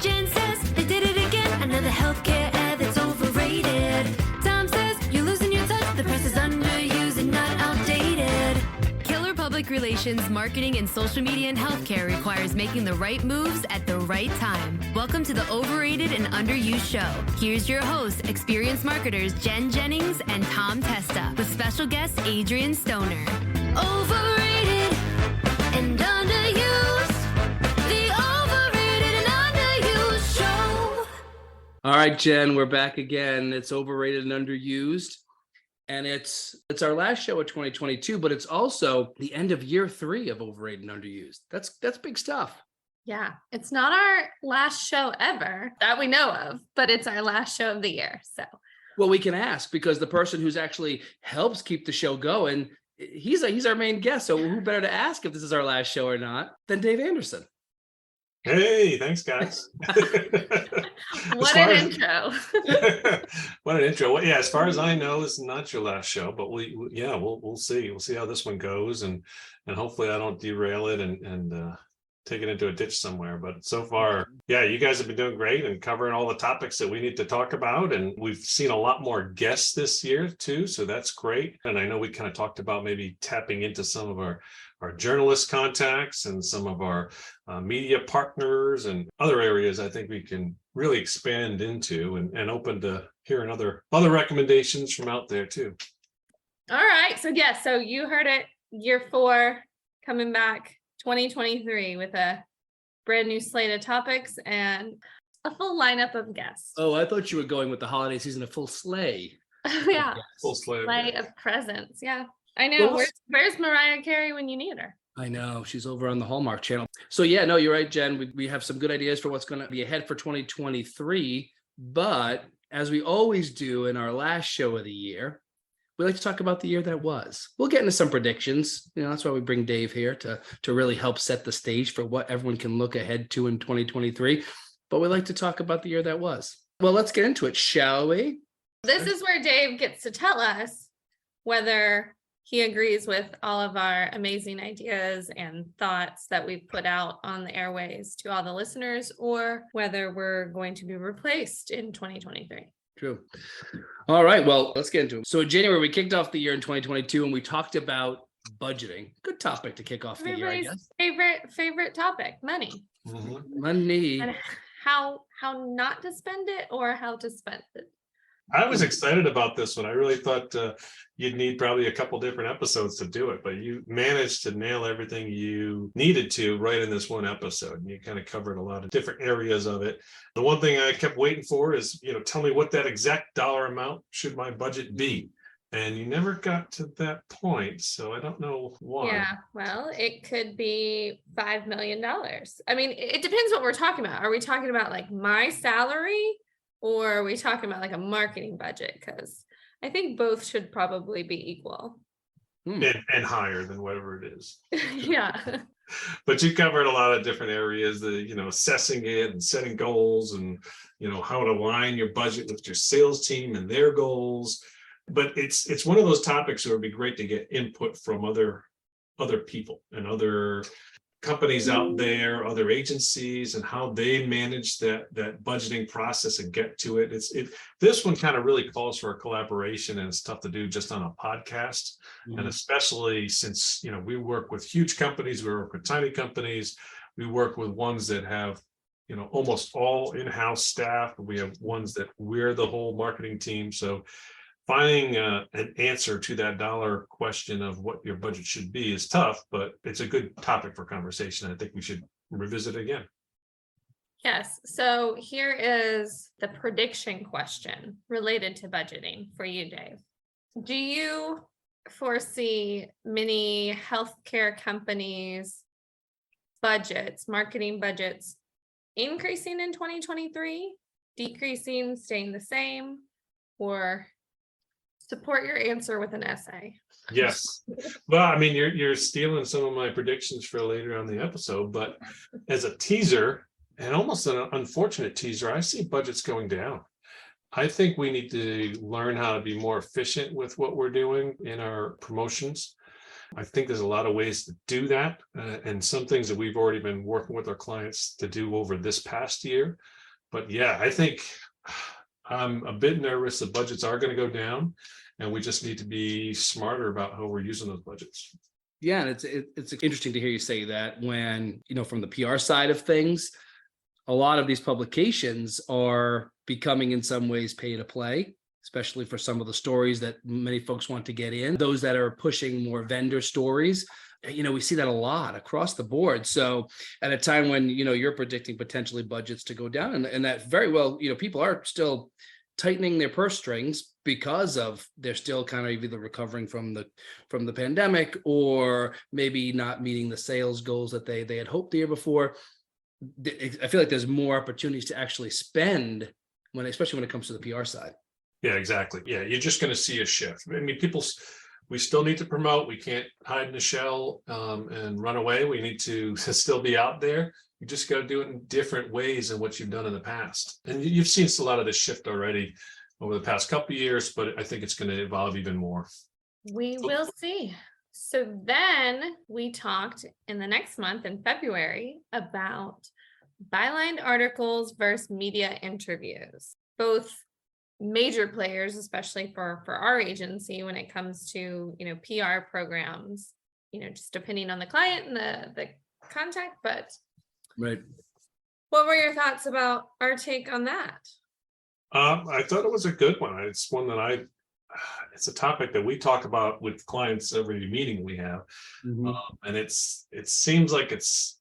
Jen says they did it again. Another healthcare ad that's overrated. Tom says you're losing your touch. The press is underused and not outdated. Killer public relations, marketing, and social media in healthcare requires making the right moves at the right time. Welcome to the Overrated and Underused show. Here's your hosts, experienced marketers Jen Jennings and Tom Testa, with special guest Adrian Stoner. Overrated and underused. The Overrated and Underused show. All right, Jen, we're back again. It's Overrated and Underused. And it's our last show of 2022, but it's also the end of year 3 of Overrated and Underused. That's big stuff. Yeah, it's not our last show ever that we know of, but it's our last show of the year. So, Well, we can ask because the person who's actually helps keep the show going, he's our main guest. So who better to ask if this is our last show or not than Dave Anderson? Hey, thanks, guys. what an intro. What an intro. Well, yeah, as far as I know, this is not your last show, but we'll see. We'll see how this one goes, and hopefully I don't derail it and take it into a ditch somewhere. But so far, yeah, you guys have been doing great and covering all the topics that we need to talk about. And we've seen a lot more guests this year too, so that's great. And I know we kind of talked about maybe tapping into some of our journalist contacts and some of our media partners and other areas I think we can really expand into and open to hearing other recommendations from out there too. All right. So so you heard it, year 4 coming back 2023 with a brand new slate of topics and a full lineup of guests. Oh, I thought you were going with the holiday season, a full sleigh. Yeah. Full slate Of presents. Yeah. I know. Well, Where's Mariah Carey when you need her? I know, she's over on the Hallmark Channel. So yeah, no, you're right, Jen. We have some good ideas for what's going to be ahead for 2023. But as we always do in our last show of the year, we like to talk about the year that was. We'll get into some predictions. You know, that's why we bring Dave here to really help set the stage for what everyone can look ahead to in 2023. But we like to talk about the year that was. Well, let's get into it, shall we? This is where Dave gets to tell us whether he agrees with all of our amazing ideas and thoughts that we've put out on the airways to all the listeners, or whether we're going to be replaced in 2023. True. All right. Well, let's get into it. So in January, we kicked off the year in 2022 and we talked about budgeting. Good topic to kick off the year, I guess. Favorite topic, money. Mm-hmm. Money. And how not to spend it or how to spend it. I was excited about this one. I really thought you'd need probably a couple different episodes to do it, but you managed to nail everything you needed to right in this one episode. And you kind of covered a lot of different areas of it. The one thing I kept waiting for is, tell me what that exact dollar amount should my budget be. And you never got to that point. So I don't know why. Yeah, well, it could be $5 million. I mean, it depends what we're talking about. Are we talking about like my salary? Or are we talking about like a marketing budget? Because I think both should probably be equal. And higher than whatever it is. Yeah. But you covered a lot of different areas, assessing it and setting goals and, how to align your budget with your sales team and their goals. But it's one of those topics where it'd be great to get input from other people and other companies out there, other agencies, and how they manage that budgeting process and get to it. This one kind of really calls for a collaboration, and it's tough to do just on a podcast. Mm-hmm. And especially since we work with huge companies, we work with tiny companies, we work with ones that have almost all in-house staff. We have ones that we're the whole marketing team. So finding an answer to that dollar question of what your budget should be is tough, but it's a good topic for conversation. I think we should revisit it again. Yes. So here is the prediction question related to budgeting for you, Dave. Do you foresee many healthcare companies' budgets, marketing budgets, increasing in 2023, decreasing, staying the same, or support your answer with an essay? Yes. Well, I mean, you're stealing some of my predictions for later on the episode, but as a teaser, and almost an unfortunate teaser, I see budgets going down. I think we need to learn how to be more efficient with what we're doing in our promotions. I think there's a lot of ways to do that, and some things that we've already been working with our clients to do over this past year. But yeah, I think I'm a bit nervous. The budgets are going to go down, and we just need to be smarter about how we're using those budgets. Yeah, and it's interesting to hear you say that when, from the PR side of things, a lot of these publications are becoming in some ways pay to play, especially for some of the stories that many folks want to get in. Those that are pushing more vendor stories, we see that a lot across the board. So at a time when, you're predicting potentially budgets to go down, and that very well, people are still tightening their purse strings because of they're still kind of either recovering from the pandemic or maybe not meeting the sales goals that they had hoped the year before. I feel like there's more opportunities to actually spend especially when it comes to the PR side. Yeah, exactly. Yeah, you're just going to see a shift. I mean, we still need to promote. We can't hide in the shell and run away. We need to still be out there. You just got to do it in different ways than what you've done in the past. And you've seen a lot of this shift already over the past couple of years, but I think it's going to evolve even more. We will see. So then we talked in the next month in February about byline articles versus media interviews. Both major players, especially for our agency when it comes to, PR programs, just depending on the client and the contact. But Right. What were your thoughts about our take on that? I thought it was a good one. It's one that it's a topic that we talk about with clients every meeting we have. Mhm. And it seems like it's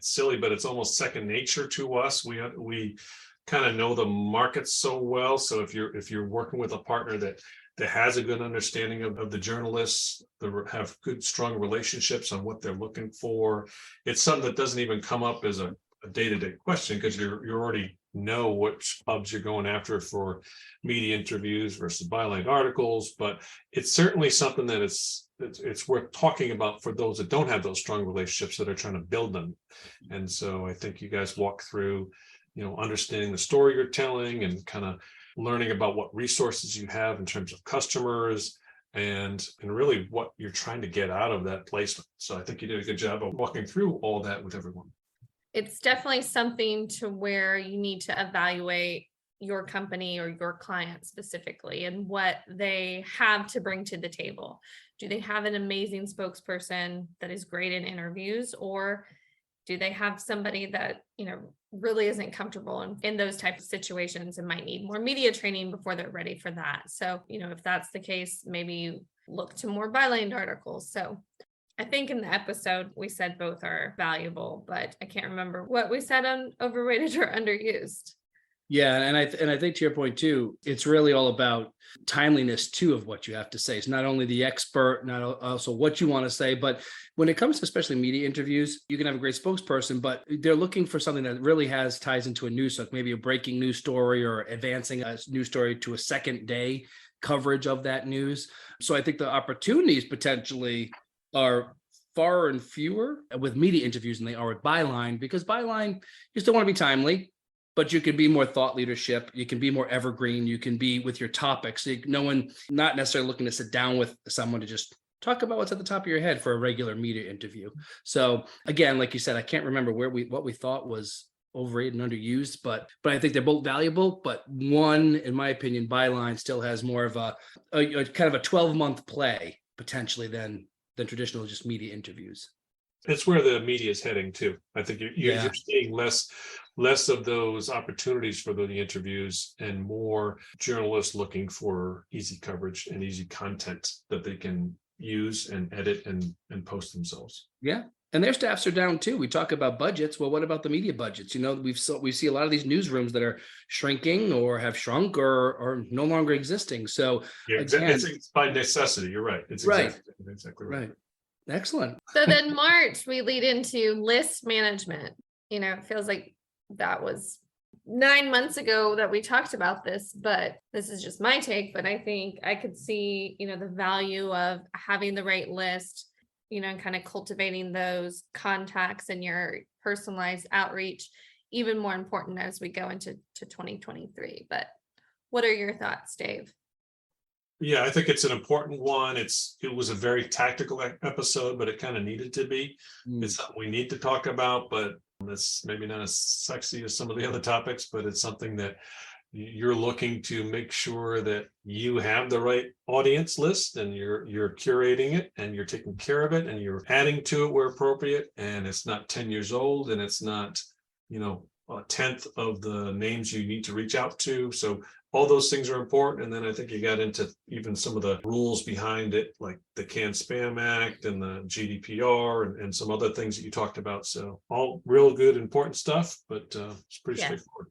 silly, but it's almost second nature to us. We kind of know the market so well. So if you're working with a partner that has a good understanding of the journalists, that have good, strong relationships on what they're looking for, it's something that doesn't even come up as a day-to-day question because you already know which pubs you're going after for media interviews versus byline articles. But it's certainly something that it's worth talking about for those that don't have those strong relationships that are trying to build them. And so I think you guys walk through, understanding the story you're telling and kind of learning about what resources you have in terms of customers and really what you're trying to get out of that placement. So I think you did a good job of walking through all that with everyone. It's definitely something to where you need to evaluate your company or your client specifically and what they have to bring to the table. Do they have an amazing spokesperson that is great in interviews, or do they have somebody that, really isn't comfortable in those types of situations and might need more media training before they're ready for that? So, if that's the case, maybe you look to more byline articles. So I think in the episode, we said both are valuable, but I can't remember what we said on overrated or underused. Yeah, and I think to your point too, it's really all about timeliness too of what you have to say. It's not only the expert, not also what you want to say, but when it comes to especially media interviews, you can have a great spokesperson, but they're looking for something that really ties into a news, so maybe a breaking news story or advancing a news story to a second day coverage of that news. So I think the opportunities potentially are far and fewer with media interviews than they are with byline, because byline, you still want to be timely, but you can be more thought leadership. You can be more evergreen. You can be with your topics. No one, not necessarily looking to sit down with someone to just talk about what's at the top of your head for a regular media interview. So again, like you said, I can't remember what we thought was overrated and underused, but I think they're both valuable. But one, in my opinion, byline still has more of a kind of a 12-month play potentially than traditional just media interviews. It's where the media is heading too. I think you're seeing less of those opportunities for the interviews and more journalists looking for easy coverage and easy content that they can use and edit and post themselves. Yeah. And their staffs are down too. We talk about budgets. Well, what about the media budgets? We see a lot of these newsrooms that are shrinking or have shrunk or no longer existing. So yeah, again, it's by necessity. You're right. It's right. Exactly right. Excellent. So then March, we lead into list management. It feels like that was 9 months ago that we talked about this, but this is just my take. But I think I could see, the value of having the right list, and kind of cultivating those contacts and your personalized outreach, even more important as we go into 2023. But what are your thoughts, Dave? Yeah, I think it's an important one. It was a very tactical episode, but it kind of needed to be. It's something we need to talk about, but it's maybe not as sexy as some of the other topics, but it's something that you're looking to make sure that you have the right audience list, and you're curating it, and you're taking care of it, and you're adding to it where appropriate, and it's not 10 years old, and it's not, a tenth of the names you need to reach out to. So all those things are important. And then I think you got into even some of the rules behind it, like the Can Spam Act and the GDPR and some other things that you talked about. So all real good, important stuff, but it's pretty straightforward.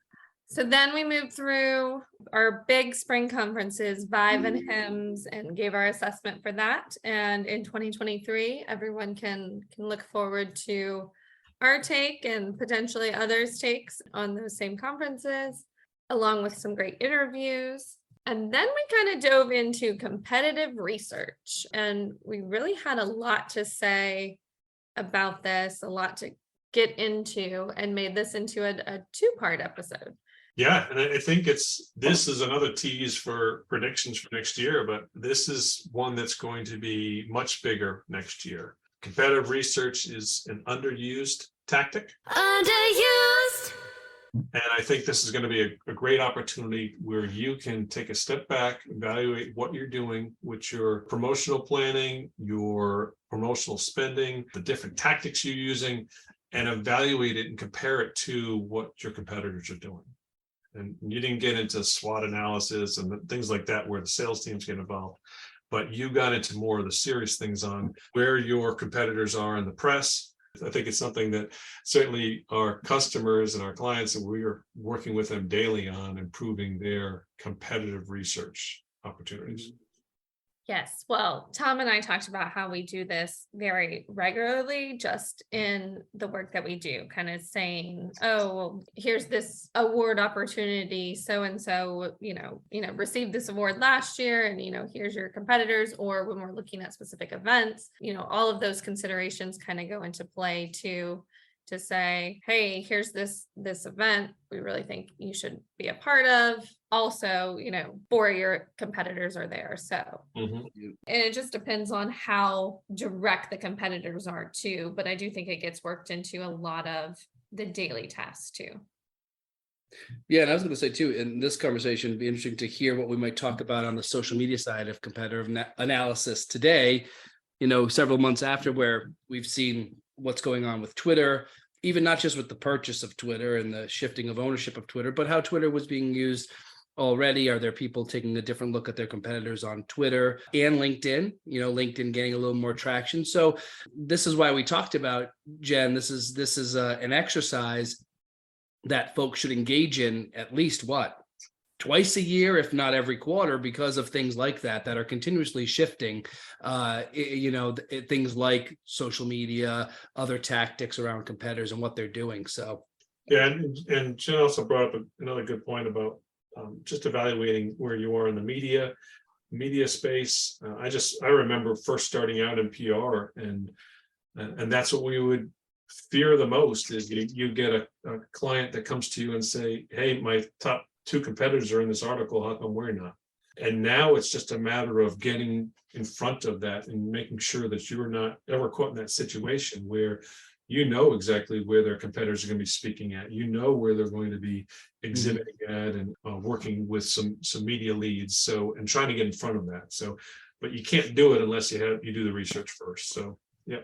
So then we moved through our big spring conferences, Vive and HIMSS, and gave our assessment for that. And in 2023, everyone can look forward to our take and potentially others' takes on those same conferences, along with some great interviews. And then we kind of dove into competitive research, and we really had a lot to say about this, a lot to get into, and made this into a two-part episode. Yeah, and I think this is another tease for predictions for next year, but this is one that's going to be much bigger next year. Competitive research is an underused tactic. Underused. And I think this is going to be a great opportunity where you can take a step back, evaluate what you're doing with your promotional planning, your promotional spending, the different tactics you're using, and evaluate it and compare it to what your competitors are doing. And you didn't get into SWOT analysis and things like that where the sales teams get involved, but you got into more of the serious things on where your competitors are in the press. I think it's something that certainly our customers and our clients, and we are working with them daily on improving their competitive research opportunities. Yes, well, Tom and I talked about how we do this very regularly, just in the work that we do, kind of saying, oh, well, here's this award opportunity, so and so, received this award last year, and here's your competitors. Or when we're looking at specific events, all of those considerations kind of go into play to say, hey, here's this event we really think you should be a part of. Also, for your competitors are there. So, and it just depends on how direct the competitors are too. But I do think it gets worked into a lot of the daily tasks too. Yeah, and I was going to say too, in this conversation, it'd be interesting to hear what we might talk about on the social media side of competitive analysis today, several months after, where we've seen what's going on with Twitter, even not just with the purchase of Twitter and the shifting of ownership of Twitter, but how Twitter was being used already. Are there people taking a different look at their competitors on Twitter and LinkedIn, LinkedIn getting a little more traction? So this is why we talked about, Jen, this is an exercise that folks should engage in at least twice a year, if not every quarter, because of things like that are continuously shifting, things like social media, other tactics around competitors and what they're doing. So, yeah. And Jen also brought up another good point about just evaluating where you are in the media space. I remember first starting out in PR, and that's what we would fear the most is you get a client that comes to you and say, hey, my top 2 competitors are in this article, how come we're not? And now it's just a matter of getting in front of that and making sure that you're not ever caught in that situation where exactly where their competitors are going to be speaking at, where they're going to be exhibiting at and working with some media leads. So, and trying to get in front of that. So, but you can't do it unless you do the research first. So yeah,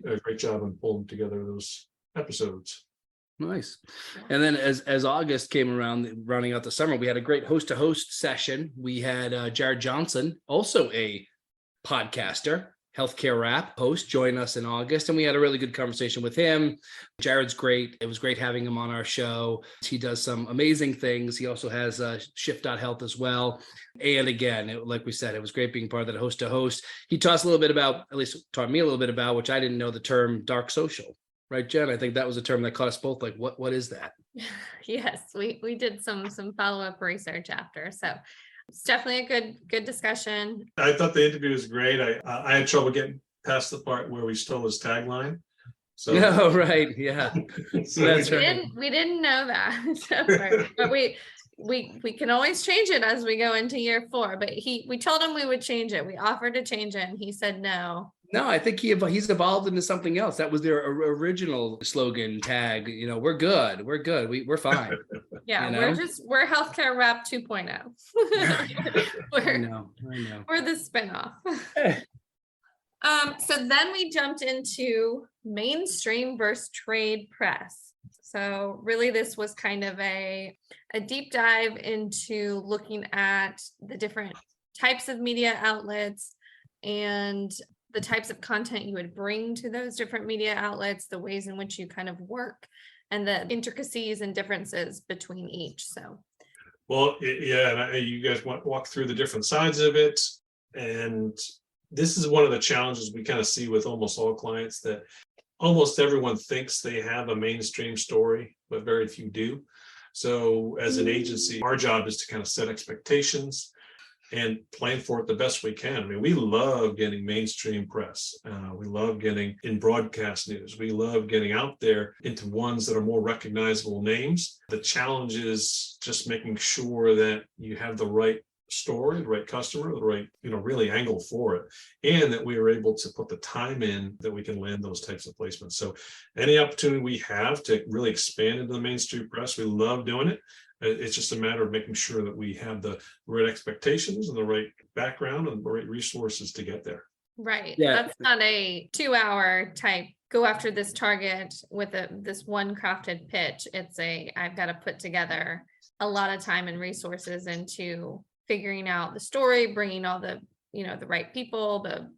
a great job on pulling together those episodes. Nice. And then as August came around, rounding out the summer, we had a great host-to-host session. We had Jared Johnson, also a podcaster, healthcare rap host, join us in August. And we had a really good conversation with him. Jared's great. It was great having him on our show. He does some amazing things. He also has Shift.Health as well. And again, like we said, it was great being part of that host-to-host. He taught us a little bit about, at least taught me a little bit about, which I didn't know, the term dark social. Right, Jen? I think that was a term that caught us both. Like, what is that? Yes, we did some follow-up research after. So it's definitely a good discussion. I thought the interview was great. I had trouble getting past the part where we stole his tagline. So right, yeah. so That's we right. didn't know that. But we can always change it as we go into year 4, but we told him we would change it. We offered to change it and he said no. No, I think he's evolved into something else. That was their original slogan tag. You know, we're good. We're fine. Yeah, You know? we're healthcare rep 2.0. I know. We're the spinoff. Eh. So then we jumped into mainstream versus trade press. So really this was kind of a deep dive into looking at the different types of media outlets and the types of content you would bring to those different media outlets, the ways in which you kind of work, and the intricacies and differences between each. So, well, yeah, and you guys walk through the different sides of it, and this is one of the challenges we kind of see with almost all clients, that almost everyone thinks they have a mainstream story, but very few do. So as an agency, our job is to kind of set expectations and plan for it the best we can. I mean, we love getting mainstream press. We love getting in broadcast news. We love getting out there into ones that are more recognizable names. The challenge is just making sure that you have the right story, the right customer, the right, really angle for it, and that we are able to put the time in that we can land those types of placements. So any opportunity we have to really expand into the mainstream press, we love doing it. It's just a matter of making sure that we have the right expectations and the right background and the right resources to get there. right. Yeah. That's not a 2-hour type, go after this target with this one crafted pitch. It's I've got to put together a lot of time and resources into figuring out the story, bringing all the, the right people, the,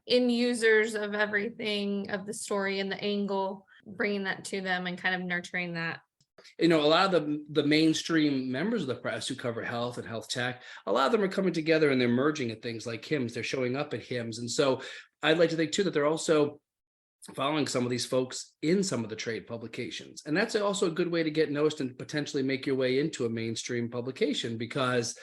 end users of everything, of the story and the angle, bringing that to them and kind of nurturing that. A lot of the mainstream members of the press who cover health and health tech, a lot of them are coming together and they're merging at things like HIMSS. They're showing up at HIMSS. And so I'd like to think too that they're also following some of these folks in some of the trade publications. And that's also a good way to get noticed and potentially make your way into a mainstream publication, because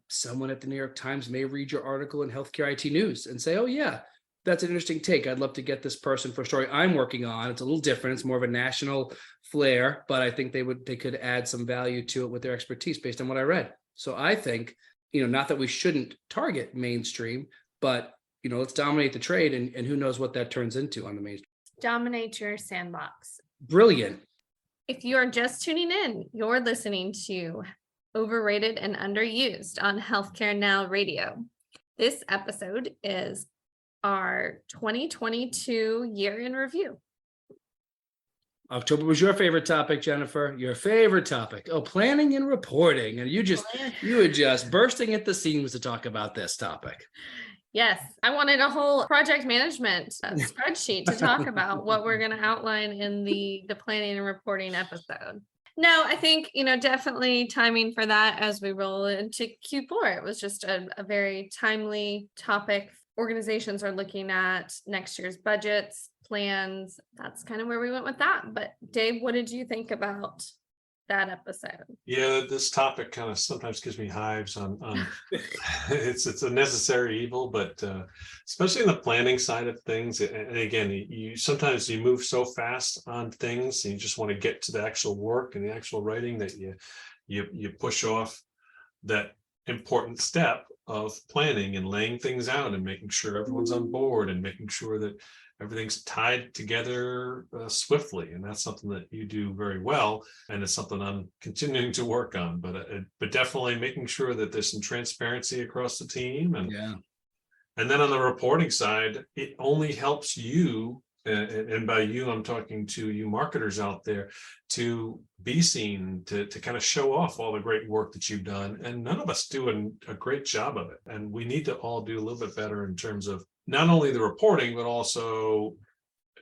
someone at the New York Times may read your article in Healthcare IT News and say, oh yeah, that's an interesting take. I'd love to get this person for a story I'm working on. It's a little different. It's more of a national flair, but I think they could add some value to it with their expertise based on what I read. So I think, not that we shouldn't target mainstream, but let's dominate the trade, and who knows what that turns into on the mainstream. Dominate your sandbox. Brilliant. If you are just tuning in, you're listening to Overrated and Underused on Healthcare Now Radio. This episode is our 2022 year in review. October was your favorite topic, Jennifer. Your favorite topic. Oh, planning and reporting. And you were just bursting at the seams to talk about this topic. Yes, I wanted a whole project management spreadsheet to talk about what we're going to outline in the planning and reporting episode. No, I think, definitely timing for that as we roll into Q4. It was just a very timely topic. Organizations are looking at next year's budgets, plans. That's kind of where we went with that. But Dave, what did you think about that episode? Yeah, this topic kind of sometimes gives me hives on it's a necessary evil, but especially in the planning side of things. And again, you sometimes move so fast on things and you just want to get to the actual work and the actual writing that you push off that important step of planning and laying things out and making sure everyone's on board and making sure that everything's tied together swiftly. And that's something that you do very well. And it's something I'm continuing to work on, but definitely making sure that there's some transparency across the team. And then on the reporting side, it only helps you, and by you, I'm talking to you marketers out there, to be seen, to kind of show off all the great work that you've done. And none of us do a great job of it. And we need to all do a little bit better in terms of not only the reporting, but also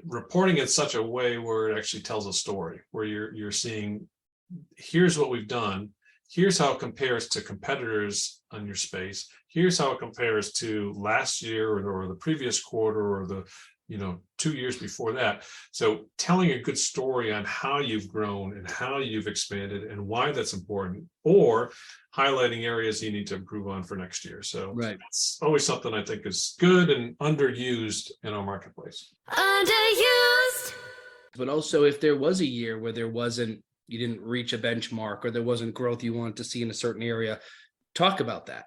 reporting in such a way where it actually tells a story, where you're seeing, here's what we've done, here's how it compares to competitors on your space, here's how it compares to last year or the previous quarter or the 2 years before that. So telling a good story on how you've grown and how you've expanded and why that's important, or highlighting areas you need to improve on for next year. So it's always something I think is good and underused in our marketplace. Underused. But also, if there was a year where there wasn't you didn't reach a benchmark, or there wasn't growth you wanted to see in a certain area. Talk about that,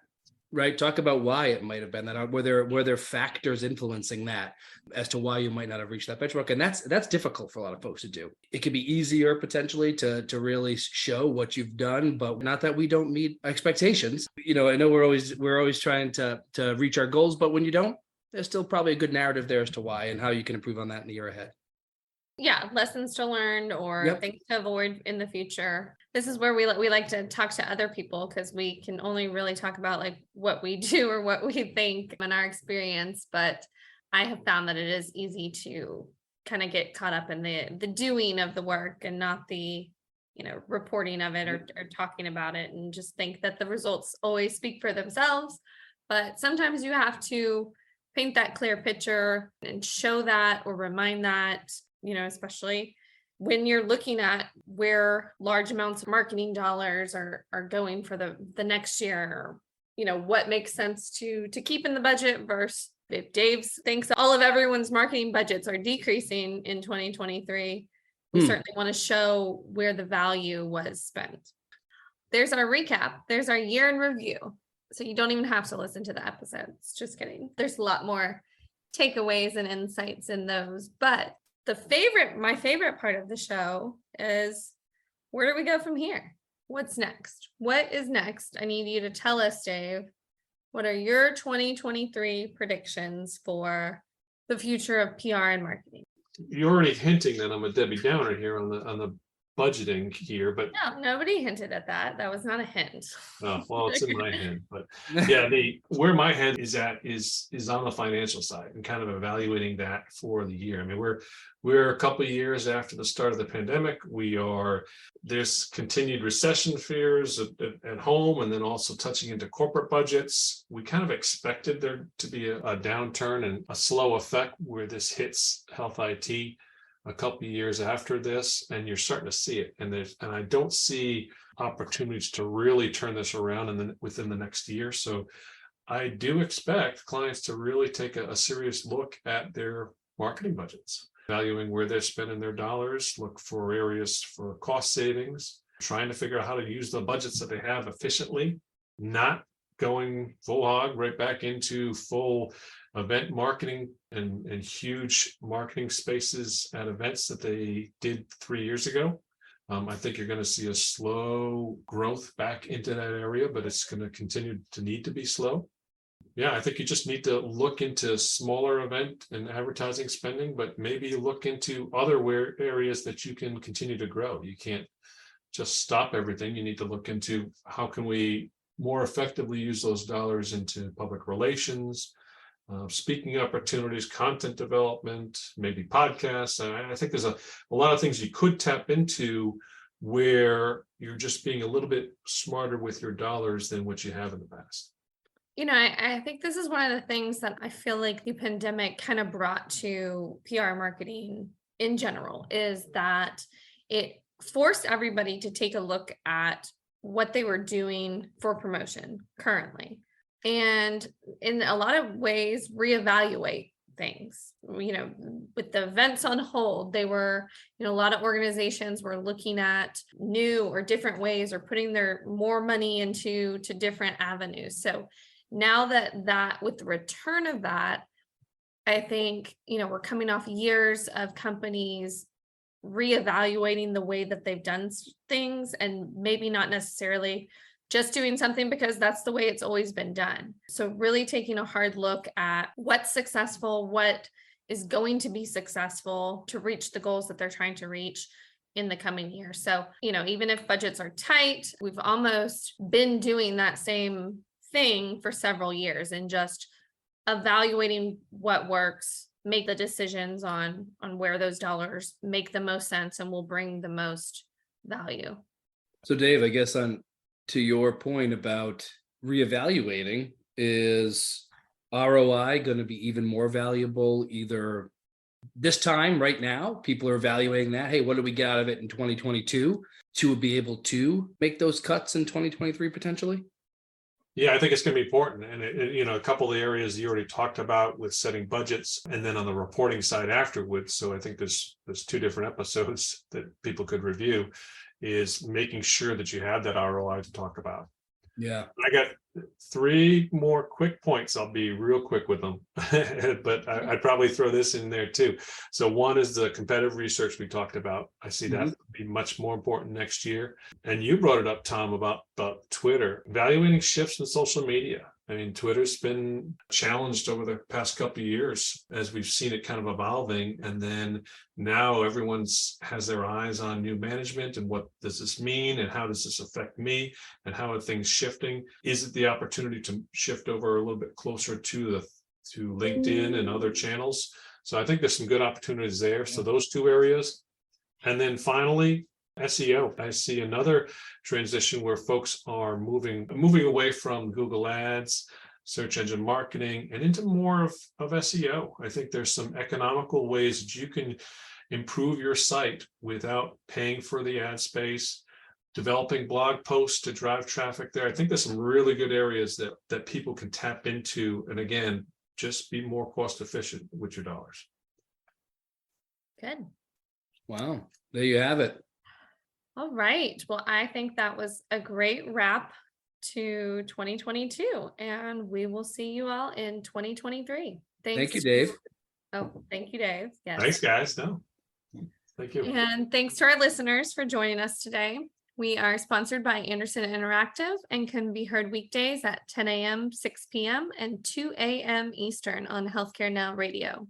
right? Talk about why it might have been that. Were there factors influencing that as to why you might not have reached that benchmark? And that's difficult for a lot of folks to do. It could be easier potentially to really show what you've done, but not that we don't meet expectations. I know we're always trying to reach our goals, but when you don't, there's still probably a good narrative there as to why and how you can improve on that in the year ahead. Yeah, lessons to learn or things to avoid in the future. This is where we like to talk to other people, because we can only really talk about like what we do or what we think in our experience. But I have found that it is easy to kind of get caught up in the doing of the work and not the reporting of it or talking about it, and just think that the results always speak for themselves. But sometimes you have to paint that clear picture and show that or remind that, especially when you're looking at where large amounts of marketing dollars are going for the next year, what makes sense to keep in the budget versus if Dave thinks all of everyone's marketing budgets are decreasing in 2023, we certainly want to show where the value was spent. There's our recap. There's our year in review. So you don't even have to listen to the episodes. Just kidding. There's a lot more takeaways and insights in those. But my favorite part of the show is, where do we go from here? What's next? What is next? I need you to tell us, Dave, what are your 2023 predictions for the future of PR and marketing? You're already hinting that I'm a Debbie Downer here on the budgeting here, but no, nobody hinted at that. That was not a hint. Oh, well, it's in my head, but yeah, where my head is at is on the financial side and kind of evaluating that for the year. I mean, we're a couple of years after the start of the pandemic. There's continued recession fears at home, and then also touching into corporate budgets. We kind of expected there to be a downturn and a slow effect where this hits health IT a couple of years after this, and you're starting to see it. And I don't see opportunities to really turn this around within the next year. So I do expect clients to really take a serious look at their marketing budgets, evaluating where they're spending their dollars, look for areas for cost savings, trying to figure out how to use the budgets that they have efficiently, not going full hog right back into full event marketing and huge marketing spaces at events that they did 3 years ago. I think you're going to see a slow growth back into that area, but it's going to continue to need to be slow. Yeah, I think you just need to look into smaller event and advertising spending, but maybe look into other areas that you can continue to grow. You can't just stop everything. You need to look into how can we more effectively use those dollars into public relations, speaking opportunities, content development, maybe podcasts. I think there's a lot of things you could tap into where you're just being a little bit smarter with your dollars than what you have in the past. I think this is one of the things that I feel like the pandemic kind of brought to PR marketing in general, is that it forced everybody to take a look at what they were doing for promotion currently. And in a lot of ways, reevaluate things. With the events on hold, they were, a lot of organizations were looking at new or different ways, or putting their more money into different avenues. So now that with the return of that, I think, we're coming off years of companies reevaluating the way that they've done things, and maybe not necessarily just doing something because that's the way it's always been done. So really taking a hard look at what's successful, what is going to be successful to reach the goals that they're trying to reach in the coming year. So, even if budgets are tight, we've almost been doing that same thing for several years, and just evaluating what works, make the decisions on where those dollars make the most sense and will bring the most value. So Dave, I guess to your point about reevaluating, is ROI going to be even more valuable either this time right now? People are evaluating that. Hey, what did we get out of it in 2022 to be able to make those cuts in 2023 potentially? Yeah, I think it's going to be important. And, a couple of the areas you already talked about with setting budgets, and then on the reporting side afterwards. So I think there's two different episodes that people could review. is making sure that you have that ROI to talk about. Yeah. I got 3 more quick points. I'll be real quick with them, but I'd probably throw this in there too. So one is the competitive research we talked about. I see that be much more important next year. And you brought it up, Tom, about Twitter, evaluating shifts in social media. I mean, Twitter's been challenged over the past couple of years as we've seen it kind of evolving. And then now everyone's has their eyes on new management and what does this mean and how does this affect me and how are things shifting? Is it the opportunity to shift over a little bit closer to LinkedIn and other channels? So I think there's some good opportunities there. So those 2 areas. And then finally, SEO. I see another transition where folks are moving away from Google Ads, search engine marketing, and into more of SEO. I think there's some economical ways that you can improve your site without paying for the ad space, developing blog posts to drive traffic there. I think there's some really good areas that people can tap into. And again, just be more cost efficient with your dollars. Good. Wow. There you have it. All right. Well, I think that was a great wrap to 2022, and we will see you all in 2023. Thank you, Dave. Oh, thank you, Dave. Yes. Thanks, guys. No, thank you. And thanks to our listeners for joining us today. We are sponsored by Anderson Interactive and can be heard weekdays at 10 a.m., 6 p.m., and 2 a.m. Eastern on Healthcare Now Radio.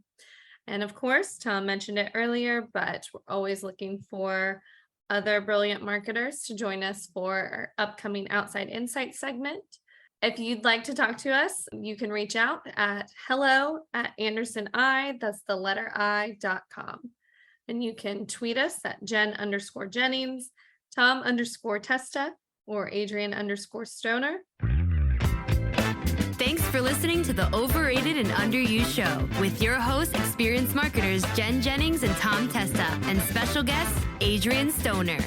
And of course, Tom mentioned it earlier, but we're always looking for other brilliant marketers to join us for our upcoming Outside Insight segment. If you'd like to talk to us, you can reach out at hello@andersoni, that's the letter I.com. And you can tweet us at Jen_Jennings, Tom_Testa, or Adrian_Stoner. Thanks for listening to the Overrated and Underused show with your hosts, experienced marketers Jen Jennings and Tom Testa, and special guest Adrian Stoner.